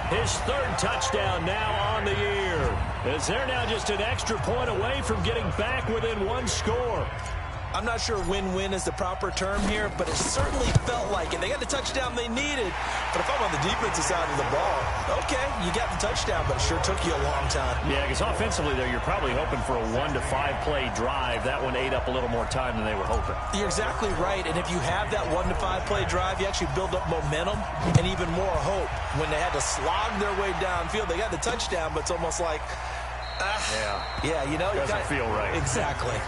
his 3rd touchdown now on the year. As they're now just an extra point away from getting back within 1 score. I'm not sure win-win is the proper term here, but it certainly felt like it. They got the touchdown they needed, but if I'm on the defensive side of the ball, okay, you got the touchdown, but it sure took you a long time. Yeah, because offensively, though, you're probably hoping for a 1 to 5 play drive. That one ate up a little more time than they were hoping. You're exactly right, and if you have that 1 to 5 play drive, you actually build up momentum and even more hope. When they had to slog their way downfield, they got the touchdown, but it's almost like, doesn't feel right. Exactly.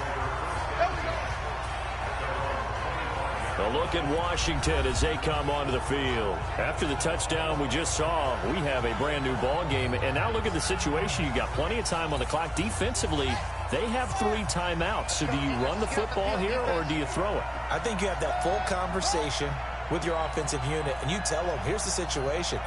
A look at Washington as they come onto the field. After the touchdown we just saw, we have a brand new ball game. And now look at the situation. You got plenty of time on the clock. Defensively, they have 3 timeouts. So do you run the football here or do you throw it? I think you have that full conversation with your offensive unit, and you tell them, here's the situation.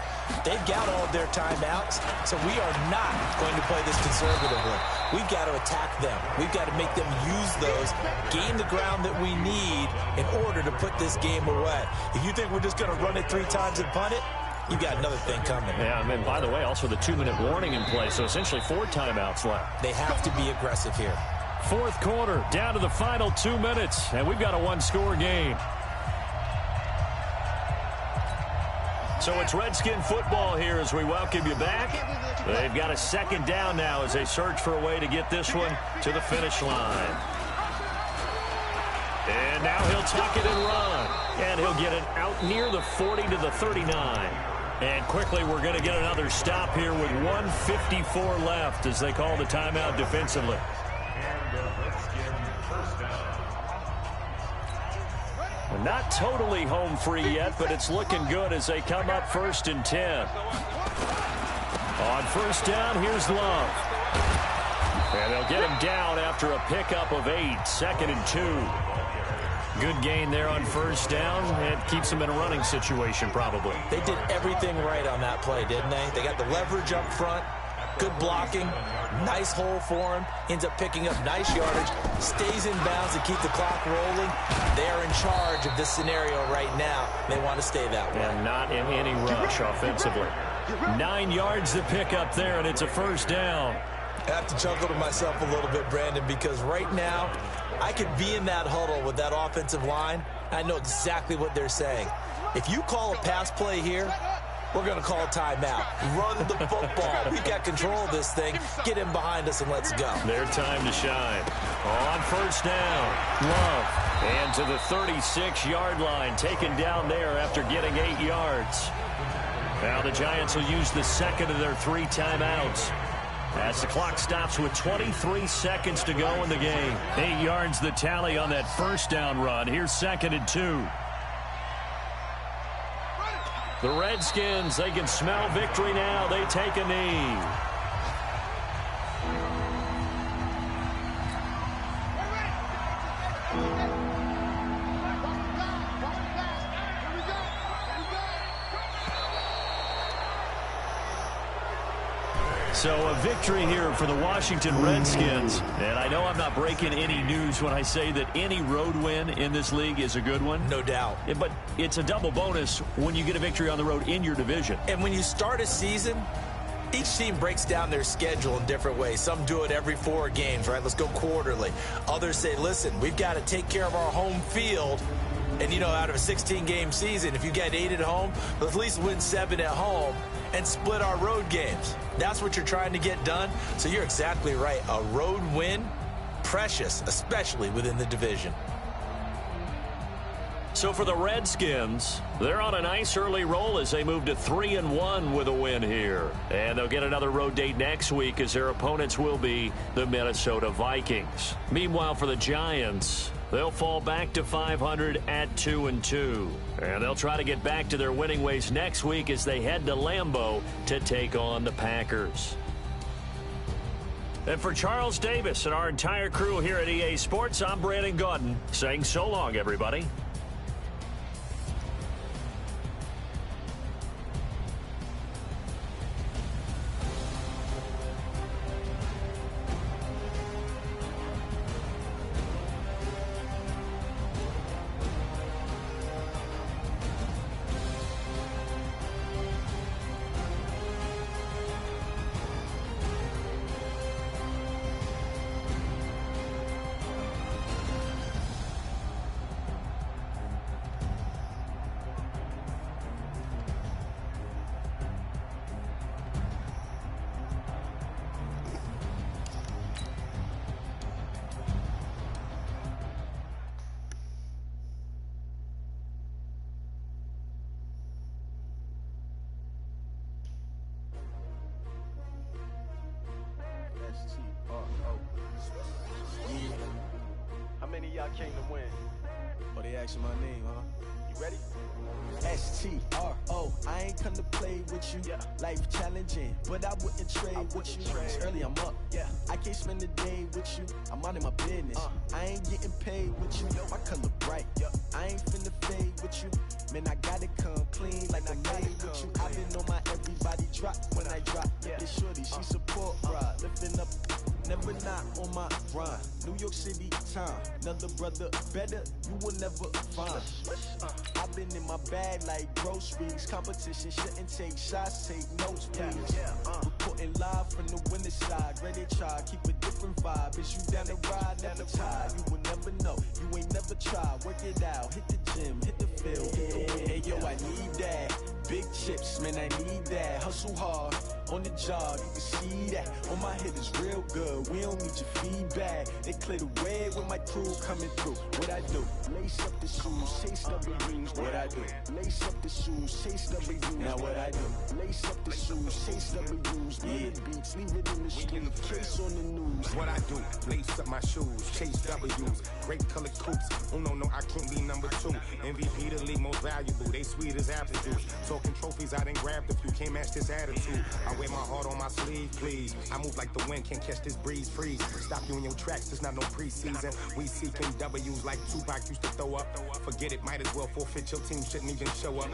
They've got all of their timeouts, so we are not going to play this conservatively. We've got to attack them. We've got to make them use those, gain the ground that we need in order to put this game away. If you think we're just going to run it 3 times and punt it, you got another thing coming. Yeah, and by the way, also the 2-minute warning in place, so essentially 4 timeouts left. They have to be aggressive here. Fourth quarter, down to the final 2 minutes, and we've got a 1-score game. So it's Redskin football here as we welcome you back. They've got a second down now as they search for a way to get this one to the finish line. And now he'll tuck it and run. And he'll get it out near the 40 to the 39. And quickly we're going to get another stop here with 1:54 left as they call the timeout defensively. Not totally home free yet, but it's looking good as they come up 1st and 10. On first down, here's Love. And they'll get him down after a pickup of 8, 2nd and 2. Good gain there on first down, and keeps them in a running situation probably. They did everything right on that play, didn't they? They got the leverage up front, good blocking, nice hole for him, ends up picking up nice yardage, stays in bounds to keep the clock rolling. They are in charge of this scenario right now. They want to stay that way. And not in any rush offensively. 9 yards to pick up there, and it's a first down. I have to chuckle to myself a little bit, Brandon, because right now I could be in that huddle with that offensive line. I know exactly what they're saying. If you call a pass play here, we're going to call a timeout. Run the football. We've got control of this thing. Get him behind us and let's go. Their time to shine. On first down, Love. And to the 36-yard line, taken down there after getting 8 yards. Now the Giants will use the second of their 3 timeouts as the clock stops with 23 seconds to go in the game. 8 yards the tally on that first down run. Here's 2nd and 2. The Redskins, they can smell victory now. They take a knee. So a victory here for the Washington Redskins. And I know I'm not breaking any news when I say that any road win in this league is a good one. No doubt. But it's a double bonus when you get a victory on the road in your division. And when you start a season, each team breaks down their schedule in different ways. Some do it every 4 games, right? Let's go quarterly. Others say, listen, we've got to take care of our home field. And, you know, out of a 16-game season, if you get 8 at home, let's at least win 7 at home and split our road games. That's what you're trying to get done. So you're exactly right. A road win, precious, especially within the division. So for the Redskins, they're on a nice early roll as they move to 3-1 with a win here. And they'll get another road date next week as their opponents will be the Minnesota Vikings. Meanwhile, for the Giants, they'll fall back to 500 at 2-2. And they'll try to get back to their winning ways next week as they head to Lambeau to take on the Packers. And for Charles Davis and our entire crew here at EA Sports, I'm Brandon Gaudin saying so long, everybody. How many of y'all came to win? they asking my name, huh? You ready? S-T-R-O, I ain't come to play with you. Life challenging, but I wouldn't trade with you. It's early, I'm up. I can't spend the day with you. I'm out of my business. I ain't getting paid with you. My color bright. I ain't finna fade with you. Man, I gotta come clean like I made with you. I've been on my everybody drop when I drop. This shorty, she support ride. Lifting up, never not on my grind. New York City time, another brother better, you will never find. I've been in my bag like groceries. Competition shouldn't take shots, take notes, please. Reporting live from the winning side. Ready to try, keep a different vibe. Is you down the ride, never tired. You will never know, you ain't never tried. Work it out, hit the gym, hit the field, hit the win. Hey yo, I need that. Big chips, man, I need that. Hustle hard, on the job, you can see that. On my head is real good, we don't need your feedback. They clear the way with my crew coming through. What I do? Lace up the shoes, chase W's. What I do? Lace up the shoes, chase W's. Now what I do? Lace up the shoes, chase W's. Million beats, leave it in the street, case on the news. What I do? Lace up my shoes, chase W's. Great color coops. Oh no, I can't be number 2. MVP the league most valuable. They sweet as apple juice. Talking trophies, I done grabbed a few. Can't match this attitude. I wear my heart on my sleeve, please. I move like the wind, can't catch this breeze, freeze. Stop you in your tracks, there's not no preseason. We seeking W's like Tupac used to throw up. Forget it, might as well forfeit. Your team shouldn't even show up.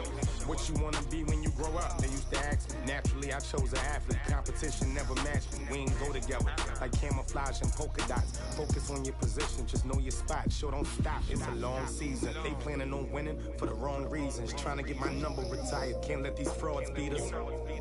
What you wanna be when you grow up? They used to ask me. Naturally, I chose an athlete. Competition never matched me. We ain't go together like camouflage and polka dots. Focus on your position, just know your spot. Sure, don't stop. It's a long season. They planning on winning for the wrong reasons. Trying to get my number retired. Can't let these frauds beat us.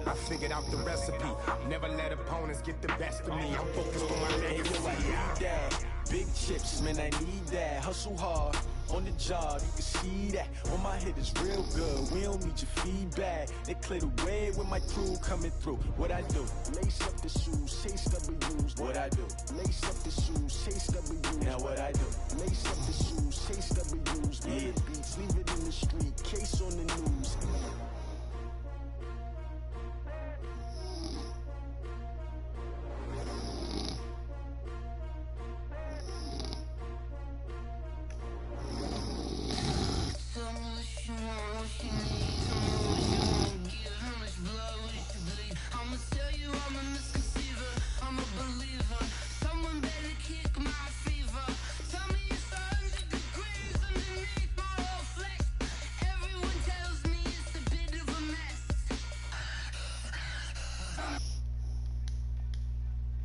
I figured out the recipe. Never let opponents get the best of me. I'm focused on my legacy. I need that. Big chips, man, I need that. Hustle hard, on the job, you can see that. On my head is real good, we don't need your feedback. They clear the way with my crew coming through. What I do? Lace up the shoes, chase W's. What I do? Lace up the shoes, chase W's. Now what I do? Lace